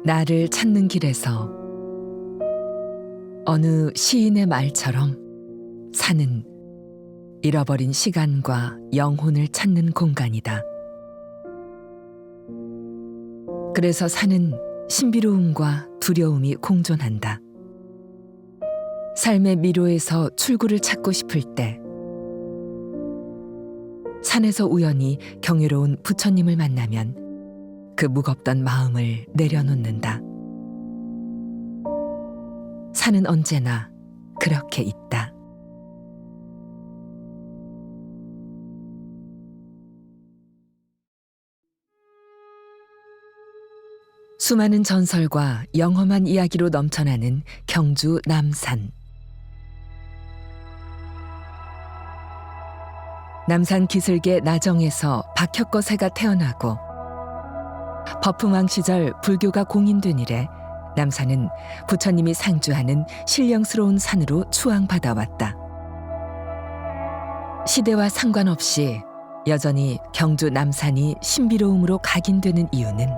나를 찾는 길에서 어느 시인의 말처럼 산은 잃어버린 시간과 영혼을 찾는 공간이다. 그래서 산은 신비로움과 두려움이 공존한다. 삶의 미로에서 출구를 찾고 싶을 때 산에서 우연히 경이로운 부처님을 만나면 그 무겁던 마음을 내려놓는다. 산은 언제나 그렇게 있다. 수많은 전설과 영험한 이야기로 넘쳐나는 경주 남산. 남산 기슭의 나정에서 박혁거세가 태어나고 법흥왕 시절 불교가 공인된 이래 남산은 부처님이 상주하는 신령스러운 산으로 추앙받아왔다. 시대와 상관없이 여전히 경주 남산이 신비로움으로 각인되는 이유는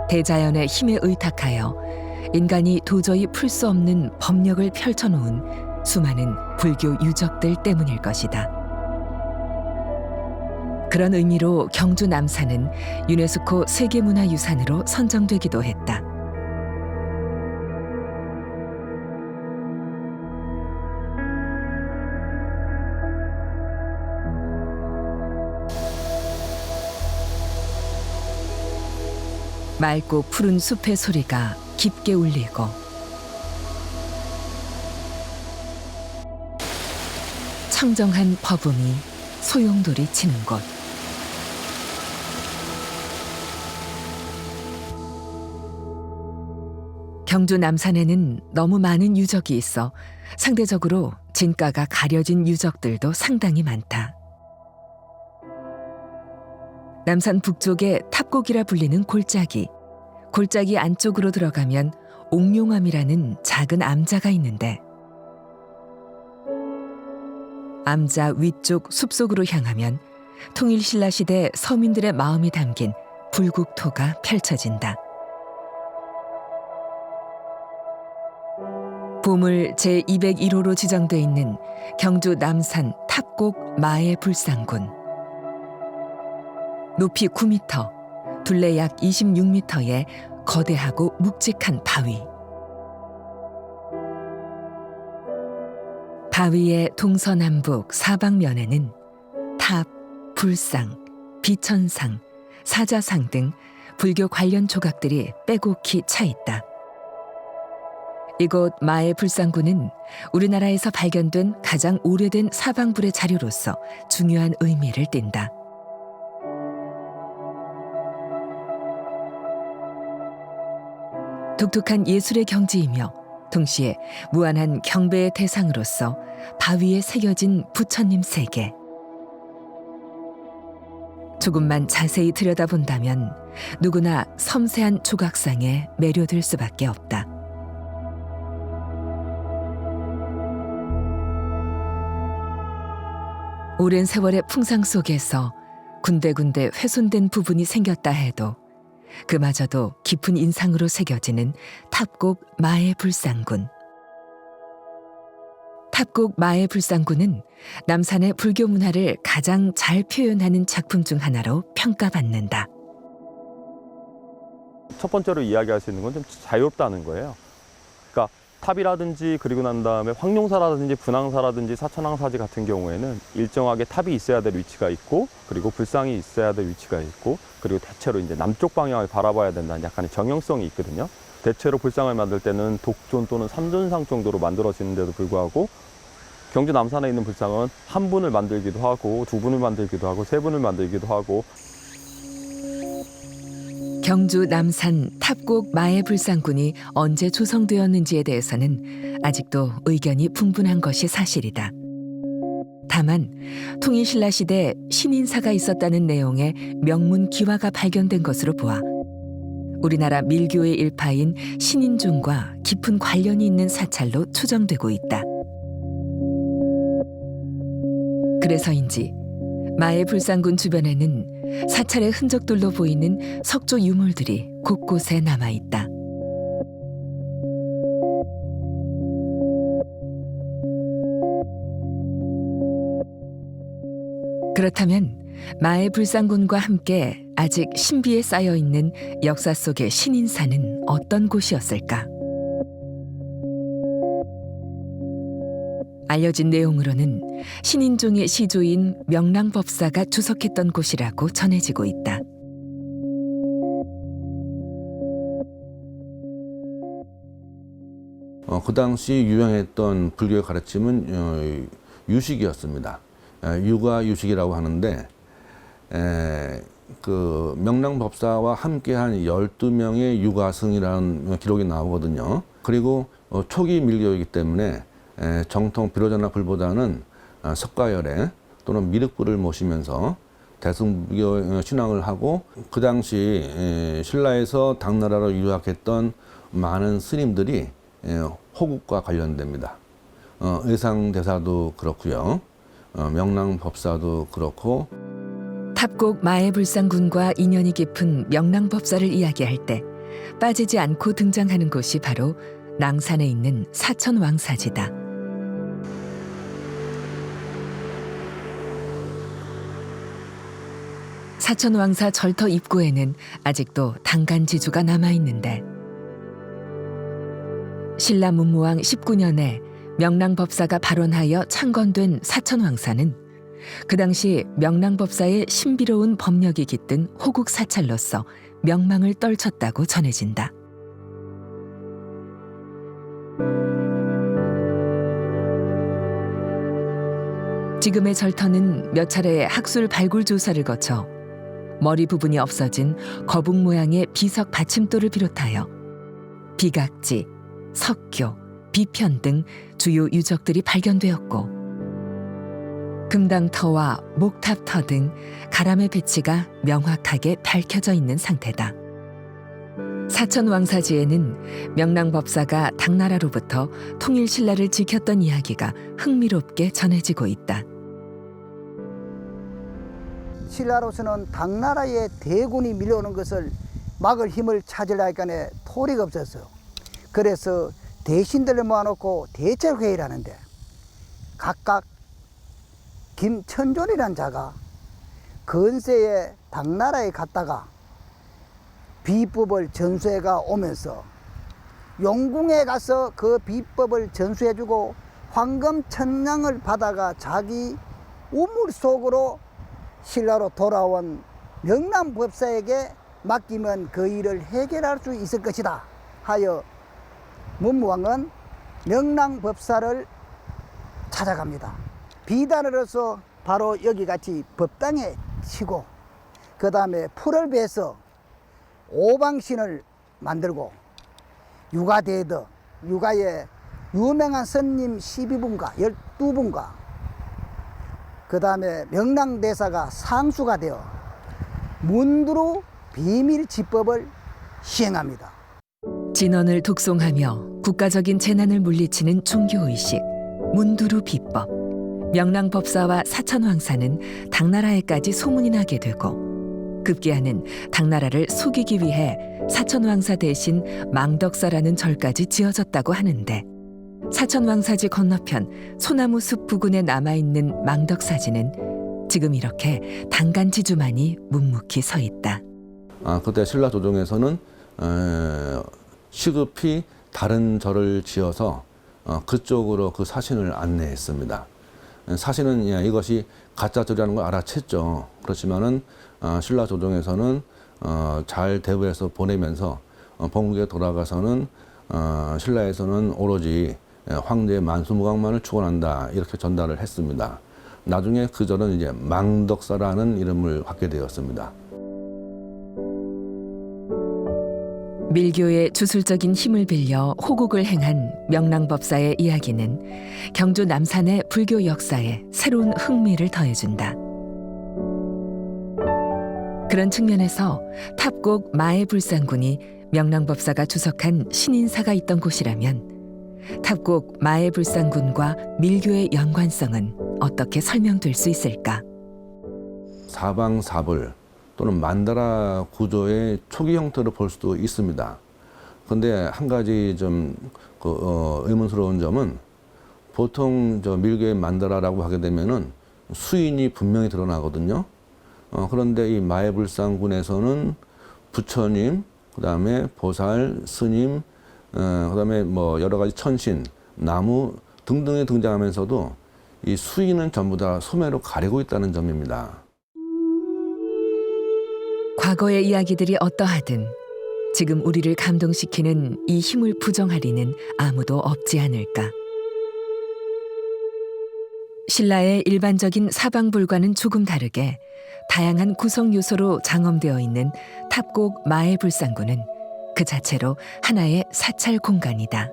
대자연의 힘에 의탁하여 인간이 도저히 풀 수 없는 법력을 펼쳐놓은 수많은 불교 유적들 때문일 것이다. 그런 의미로 경주 남산은 유네스코 세계문화유산으로 선정되기도 했다. 맑고 푸른 숲의 소리가 깊게 울리고 청정한 버금이 소용돌이 치는 곳. 경주 남산에는 너무 많은 유적이 있어 상대적으로 진가가 가려진 유적들도 상당히 많다. 남산 북쪽에 탑곡이라 불리는 골짜기 안쪽으로 들어가면 옥룡암이라는 작은 암자가 있는데 암자 위쪽 숲속으로 향하면 통일신라 시대 서민들의 마음이 담긴 불국토가 펼쳐진다. 보물 제201호로 지정돼 있는 경주 남산 탑곡 마의 불상군. 높이 9m, 둘레 약 26m의 거대하고 묵직한 바위. 바위의 동서남북 사방면에는 탑, 불상, 비천상, 사자상 등 불교 관련 조각들이 빼곡히 차 있다. 이곳 마의 불상군은 우리나라에서 발견된 가장 오래된 사방불의 자료로서 중요한 의미를 띈다. 독특한 예술의 경지이며 동시에 무한한 경배의 대상으로서 바위에 새겨진 부처님 세계. 조금만 자세히 들여다본다면 누구나 섬세한 조각상에 매료될 수밖에 없다. 오랜 세월의 풍상 속에서 군데군데 훼손된 부분이 생겼다 해도 그마저도 깊은 인상으로 새겨지는 탑곡 마의 불상군. 탑곡 마의 불상군은 남산의 불교 문화를 가장 잘 표현하는 작품 중 하나로 평가받는다. 첫 번째로 이야기할 수 있는 건 좀 자유롭다는 거예요. 그러니까 탑이라든지 그리고 난 다음에 황룡사라든지 분황사라든지 사천왕사지 같은 경우에는 일정하게 탑이 있어야 될 위치가 있고 그리고 불상이 있어야 될 위치가 있고 그리고 대체로 이제 남쪽 방향을 바라봐야 된다는 약간의 정형성이 있거든요. 대체로 불상을 만들 때는 독존 또는 삼존상 정도로 만들어지는데도 불구하고 경주 남산에 있는 불상은 한 분을 만들기도 하고 두 분을 만들기도 하고 세 분을 만들기도 하고. 경주 남산 탑곡 마의 불상군이 언제 조성되었는지에 대해서는 아직도 의견이 분분한 것이 사실이다. 다만 통일신라 시대 신인사가 있었다는 내용의 명문 기와가 발견된 것으로 보아 우리나라 밀교의 일파인 신인종과 깊은 관련이 있는 사찰로 추정되고 있다. 그래서인지 마의 불상군 주변에는 사찰의 흔적들로 보이는 석조 유물들이 곳곳에 남아 있다. 그렇다면 마의 불상군과 함께 아직 신비에 쌓여 있는 역사 속의 신인사는 어떤 곳이었을까? 알려진 내용으로는 신인종의 시조인 명랑법사가 주석했던 곳이라고 전해지고 있다. 그 당시 유행했던 불교의 가르침은 유식이었습니다. 육아유식이라고 하는데 그 명랑법사와 함께한 12명의 육아승이라는 기록이 나오거든요. 그리고 초기 밀교이기 때문에 정통 비로자나 불보다는 석가열애 또는 미륵불을 모시면서 대승불교 신앙을 하고 그 당시 신라에서 당나라로 유학했던 많은 스님들이 호국과 관련됩니다. 의상대사도 그렇고요. 명랑법사도 그렇고. 탑곡 마애불상군과 인연이 깊은 명랑법사를 이야기할 때 빠지지 않고 등장하는 곳이 바로 낭산에 있는 사천왕사지다. 사천왕사 절터 입구에는 아직도 당간지주가 남아있는데 신라 문무왕 19년에 명랑법사가 발원하여 창건된 사천왕사는 그 당시 명랑법사의 신비로운 법력이 깃든 호국 사찰로서 명망을 떨쳤다고 전해진다. 지금의 절터는 몇 차례의 학술 발굴 조사를 거쳐 머리 부분이 없어진 거북 모양의 비석 받침돌을 비롯하여 비각지, 석교, 비편 등 주요 유적들이 발견되었고 금당터와 목탑터 등 가람의 배치가 명확하게 밝혀져 있는 상태다. 사천왕사지에는 명랑법사가 당나라로부터 통일신라를 지켰던 이야기가 흥미롭게 전해지고 있다. 신라로서는 당나라의 대군이 밀려오는 것을 막을 힘을 찾으려니까 토리가 없었어요. 그래서 대신들을 모아놓고 대책회의를 하는데 각각 김천존이라는 자가 근세에 당나라에 갔다가 비법을 전수해가 오면서 용궁에 가서 그 비법을 전수해주고 황금 천냥을 받아가 자기 우물 속으로 신라로 돌아온 명랑법사에게 맡기면 그 일을 해결할 수 있을 것이다 하여 문무왕은 명랑법사를 찾아갑니다. 비단으로서 바로 여기 같이 법당에 치고 그 다음에 풀을 베서 오방신을 만들고 육아대더 육아에 유명한 스님 12분과 12분과 그 다음에 명랑대사가 상수가 되어 문두루 비밀지법을 시행합니다. 진언을 독송하며 국가적인 재난을 물리치는 종교의식, 문두루 비법. 명랑법사와 사천왕사는 당나라에까지 소문이 나게 되고 급기야는 당나라를 속이기 위해 사천왕사 대신 망덕사라는 절까지 지어졌다고 하는데 사천왕사지 건너편 소나무 숲 부근에 남아있는 망덕사지는 지금 이렇게 당간지주만이 묵묵히 서 있다. 그때 신라 조정에서는 시급히 다른 절을 지어서 그쪽으로 그 사신을 안내했습니다. 사신은 이것이 가짜 절이라는 걸 알아챘죠. 그렇지만은 신라 조정에서는 잘 대부해서 보내면서 본국에 돌아가서는 신라에서는 오로지 황제의 만수무강만을 축원한다 이렇게 전달을 했습니다. 나중에 그 절은 이제 망덕사라는 이름을 갖게 되었습니다. 밀교의 주술적인 힘을 빌려 호국을 행한 명랑법사의 이야기는 경주 남산의 불교 역사에 새로운 흥미를 더해준다. 그런 측면에서 탑곡 마애불상군이 명랑법사가 주석한 신인사가 있던 곳이라면 탑곡 마애불상군과 밀교의 연관성은 어떻게 설명될 수 있을까? 사방사불 또는 만다라 구조의 초기 형태로 볼 수도 있습니다. 그런데 한 가지 좀 의문스러운 점은 보통 저 밀교의 만다라라고 하게 되면은 수인이 분명히 드러나거든요. 그런데 이 마애불상군에서는 부처님, 그다음에 보살, 스님, 그다음에 뭐 여러 가지 천신, 나무 등등이 등장하면서도 이 수인은 전부 다 소매로 가리고 있다는 점입니다. 과거의 이야기들이 어떠하든 지금 우리를 감동시키는 이 힘을 부정하리는 아무도 없지 않을까. 신라의 일반적인 사방불과는 조금 다르게 다양한 구성 요소로 장엄되어 있는 탑곡 마애불상군은 그 자체로 하나의 사찰 공간이다.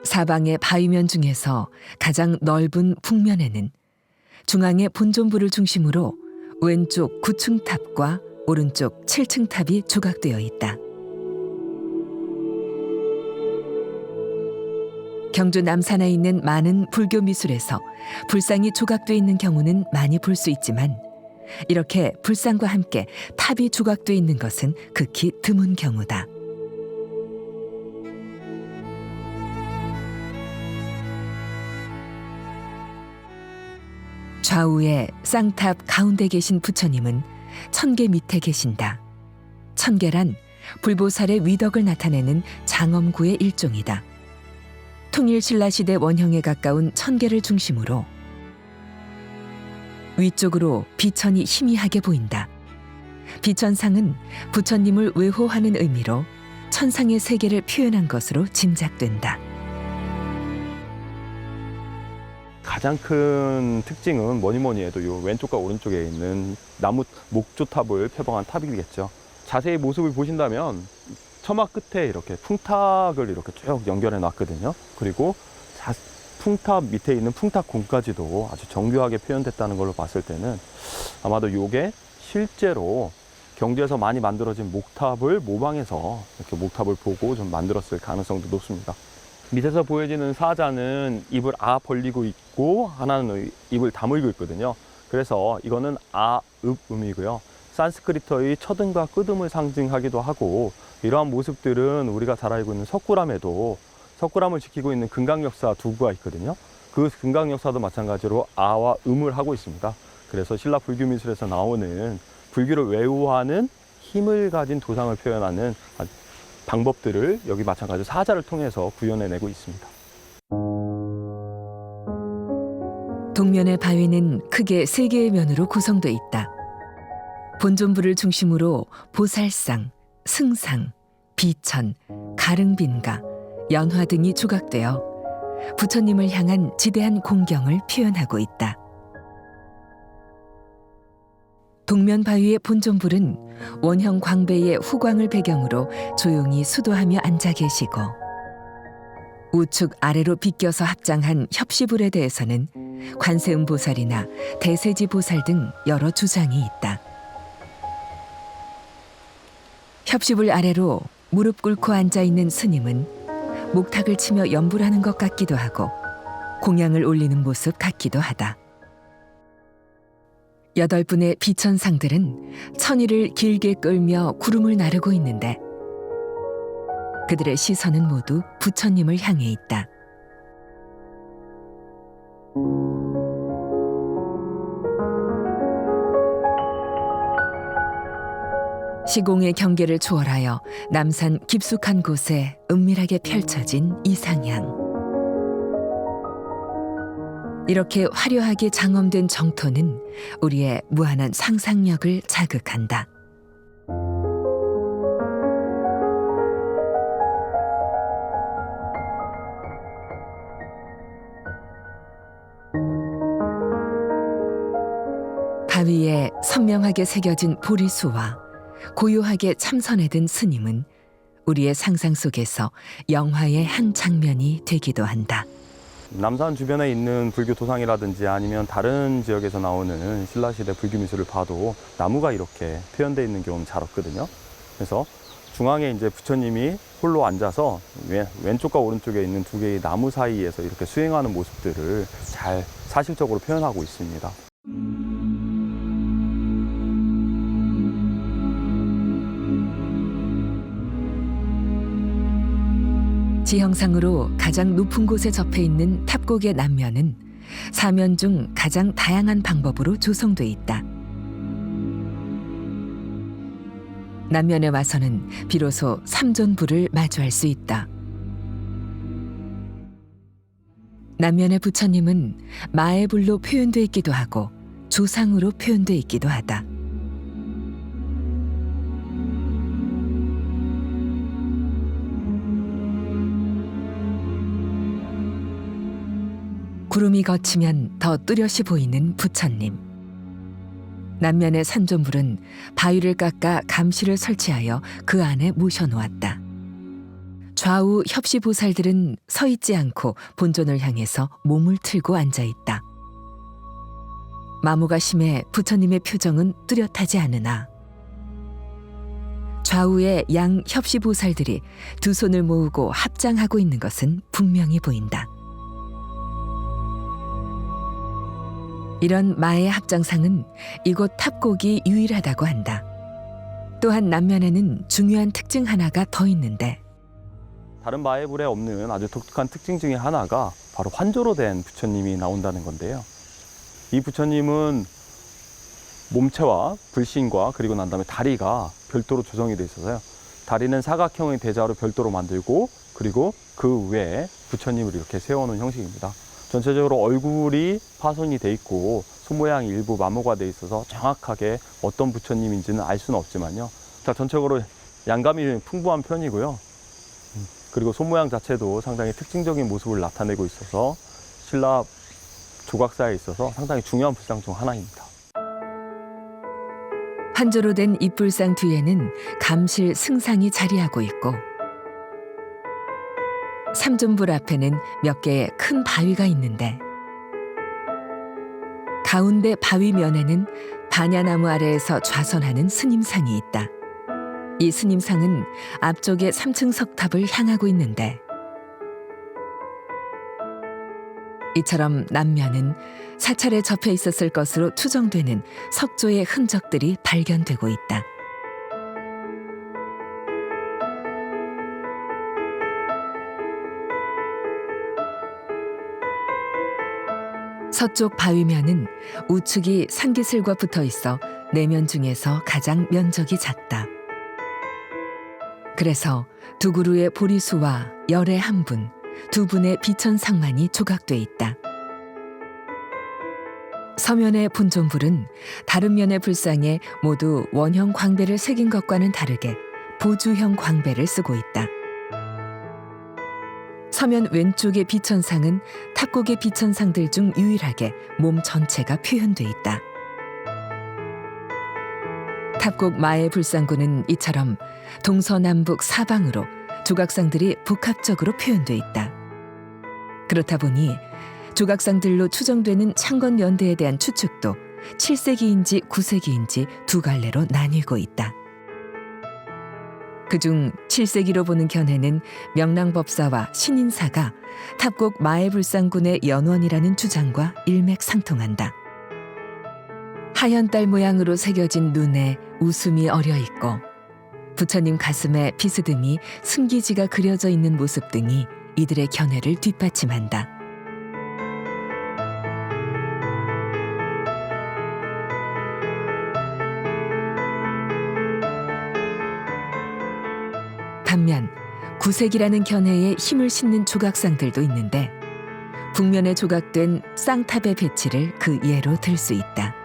사방의 바위면 중에서 가장 넓은 북면에는 중앙의 본존부를 중심으로 왼쪽 9층 탑과 오른쪽 7층 탑이 조각되어 있다. 경주 남산에 있는 많은 불교 미술에서 불상이 조각되어 있는 경우는 많이 볼 수 있지만 이렇게 불상과 함께 탑이 조각되어 있는 것은 극히 드문 경우다. 좌우에 쌍탑 가운데 계신 부처님은 천계 밑에 계신다. 천계란 불보살의 위덕을 나타내는 장엄구의 일종이다. 통일신라시대 원형에 가까운 천계를 중심으로 위쪽으로 비천이 희미하게 보인다. 비천상은 부처님을 외호하는 의미로 천상의 세계를 표현한 것으로 짐작된다. 가장 큰 특징은 뭐니 해도 이 왼쪽과 오른쪽에 있는 나무 목조탑을 표방한 탑이겠죠. 자세히 모습을 보신다면 처마 끝에 이렇게 풍탁을 이렇게 쭉 연결해 놨거든요. 그리고 풍탑 밑에 있는 풍탁공까지도 아주 정교하게 표현됐다는 걸로 봤을 때는 아마도 이게 실제로 경주에서 많이 만들어진 목탑을 모방해서 이렇게 목탑을 보고 좀 만들었을 가능성도 높습니다. 밑에서 보여지는 사자는 입을 아 벌리고 있고 하나는 입을 다물고 있거든요. 그래서 이거는 아읍음이고요. 산스크리트의 처음과 끝음을 상징하기도 하고, 이러한 모습들은 우리가 잘 알고 있는 석굴암에도 석굴암을 지키고 있는 금강역사 두 구가 있거든요. 그 금강역사도 마찬가지로 아와 음을 하고 있습니다. 그래서 신라 불교 미술에서 나오는 불교를 외우하는 힘을 가진 도상을 표현하는 방법들을 여기 마찬가지로 사자를 통해서 구현해내고 있습니다. 동면의 바위는 크게 3개의 면으로 구성되어 있다. 본존부를 중심으로 보살상, 승상, 비천, 가릉빈가, 연화 등이 조각되어 부처님을 향한 지대한 공경을 표현하고 있다. 동면 바위의 본존불은 원형 광배의 후광을 배경으로 조용히 수도하며 앉아 계시고, 우측 아래로 비껴서 합장한 협시불에 대해서는 관세음보살이나 대세지보살 등 여러 주장이 있다. 협시불 아래로 무릎 꿇고 앉아있는 스님은 목탁을 치며 염불하는 것 같기도 하고 공양을 올리는 모습 같기도 하다. 8분의 비천상들은 천이를 길게 끌며 구름을 나르고 있는데 그들의 시선은 모두 부처님을 향해 있다. 시공의 경계를 초월하여 남산 깊숙한 곳에 은밀하게 펼쳐진 이상향. 이렇게 화려하게 장엄된 정토는 우리의 무한한 상상력을 자극한다. 바위에 선명하게 새겨진 보리수와 고요하게 참선에 든 스님은 우리의 상상 속에서 영화의 한 장면이 되기도 한다. 남산 주변에 있는 불교 도상이라든지 아니면 다른 지역에서 나오는 신라시대 불교 미술을 봐도 나무가 이렇게 표현되어 있는 경우는 잘 없거든요. 그래서 중앙에 이제 부처님이 홀로 앉아서 왼쪽과 오른쪽에 있는 2개의 나무 사이에서 이렇게 수행하는 모습들을 잘 사실적으로 표현하고 있습니다. 지형상으로 가장 높은 곳에 접해 있는 탑곡의 남면은 사면 중 가장 다양한 방법으로 조성돼 있다. 남면에 와서는 비로소 삼존부를 마주할 수 있다. 남면의 부처님은 마의 불로 표현돼 있기도 하고 조상으로 표현돼 있기도 하다. 구름이 걷히면 더 뚜렷이 보이는 부처님. 남면의 산존불은 바위를 깎아 감시를 설치하여 그 안에 모셔놓았다. 좌우 협시보살들은 서 있지 않고 본尊을 향해서 몸을 틀고 앉아있다. 마모가 심해 부처님의 표정은 뚜렷하지 않으나 좌우의 양 협시보살들이 두 손을 모으고 합장하고 있는 것은 분명히 보인다. 이런 마의 합장상은 이곳 탑곡이 유일하다고 한다. 또한 남면에는 중요한 특징 하나가 더 있는데 다른 마애불에 없는 아주 독특한 특징 중에 하나가 바로 환조로 된 부처님이 나온다는 건데요. 이 부처님은 몸체와 불신과 그리고 난 다음에 다리가 별도로 조성이 되어 있어서요. 다리는 사각형의 대자로 별도로 만들고 그리고 그 위에 부처님을 이렇게 세워놓은 형식입니다. 전체적으로 얼굴이 파손이 돼 있고 손 모양이 일부 마모가 돼 있어서 정확하게 어떤 부처님인지는 알 수는 없지만요. 자, 전체적으로 양감이 풍부한 편이고요. 그리고 손 모양 자체도 상당히 특징적인 모습을 나타내고 있어서 신라 조각사에 있어서 상당히 중요한 불상 중 하나입니다. 환조로 된 입불상 뒤에는 감실 승상이 자리하고 있고 삼존불 앞에는 몇 개의 큰 바위가 있는데 가운데 바위 면에는 반야나무 아래에서 좌선하는 스님상이 있다. 이 스님상은 앞쪽에 3층 석탑을 향하고 있는데 이처럼 남면은 사찰에 접해 있었을 것으로 추정되는 석조의 흔적들이 발견되고 있다. 서쪽 바위면은 우측이 산기슬과 붙어 있어 내면 중에서 가장 면적이 작다. 그래서 두 그루의 보리수와 열의 한 분, 두 분의 비천상만이 조각돼 있다. 서면의 본존불은 다른 면의 불상에 모두 원형 광배를 새긴 것과는 다르게 보주형 광배를 쓰고 있다. 서면 왼쪽의 비천상은 탑곡의 비천상들 중 유일하게 몸 전체가 표현돼 있다. 탑곡 마의 불상구는 이처럼 동서남북 사방으로 조각상들이 복합적으로 표현돼 있다. 그렇다 보니 조각상들로 추정되는 창건 연대에 대한 추측도 7세기인지 9세기인지 두 갈래로 나뉘고 있다. 그중 7세기로 보는 견해는 명랑법사와 신인사가 탑곡 마애불상군의 연원이라는 주장과 일맥상통한다. 하얀 딸 모양으로 새겨진 눈에 웃음이 어려 있고 부처님 가슴에 비스듬히 승기지가 그려져 있는 모습 등이 이들의 견해를 뒷받침한다. 반면 9세기라는 견해에 힘을 싣는 조각상들도 있는데 북면에 조각된 쌍탑의 배치를 그 예로 들 수 있다.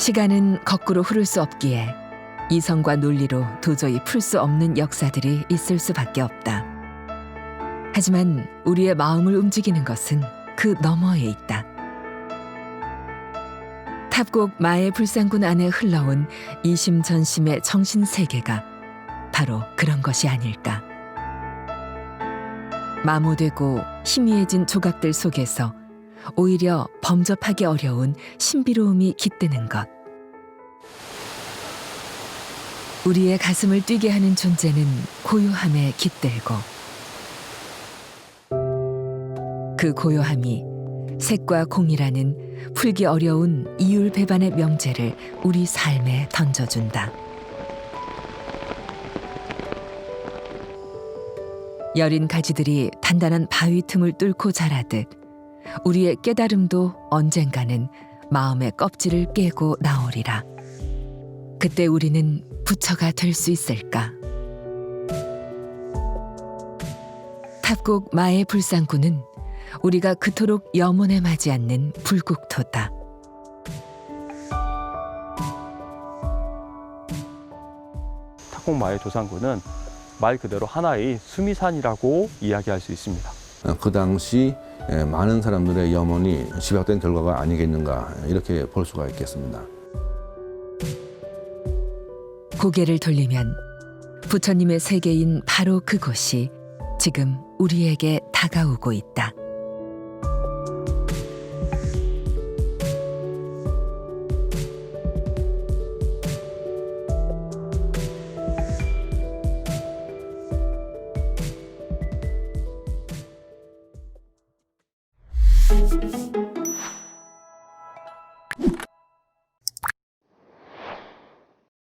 시간은 거꾸로 흐를 수 없기에 이성과 논리로 도저히 풀 수 없는 역사들이 있을 수밖에 없다. 하지만 우리의 마음을 움직이는 것은 그 너머에 있다. 탑곡 마의 불상군 안에 흘러온 이심전심의 정신세계가 바로 그런 것이 아닐까. 마모되고 희미해진 조각들 속에서 오히려 범접하기 어려운 신비로움이 깃드는 것. 우리의 가슴을 뛰게 하는 존재는 고요함에 깃들고 그 고요함이 색과 공이라는 풀기 어려운 이율배반의 명제를 우리 삶에 던져준다. 여린 가지들이 단단한 바위 틈을 뚫고 자라듯 우리의 깨달음도 언젠가는 마음의 껍질을 깨고 나오리라. 그때 우리는 부처가 될 수 있을까? 탑곡 마의 불상구는 우리가 그토록 염원해마지 않는 불국토다. 탑곡마의 조상군은 말 그대로 하나의 수미산이라고 이야기할 수 있습니다. 그 당시 많은 사람들의 염원이 집약된 결과가 아니겠는가 이렇게 볼 수가 있겠습니다. 고개를 돌리면 부처님의 세계인 바로 그곳이 지금 우리에게 다가오고 있다.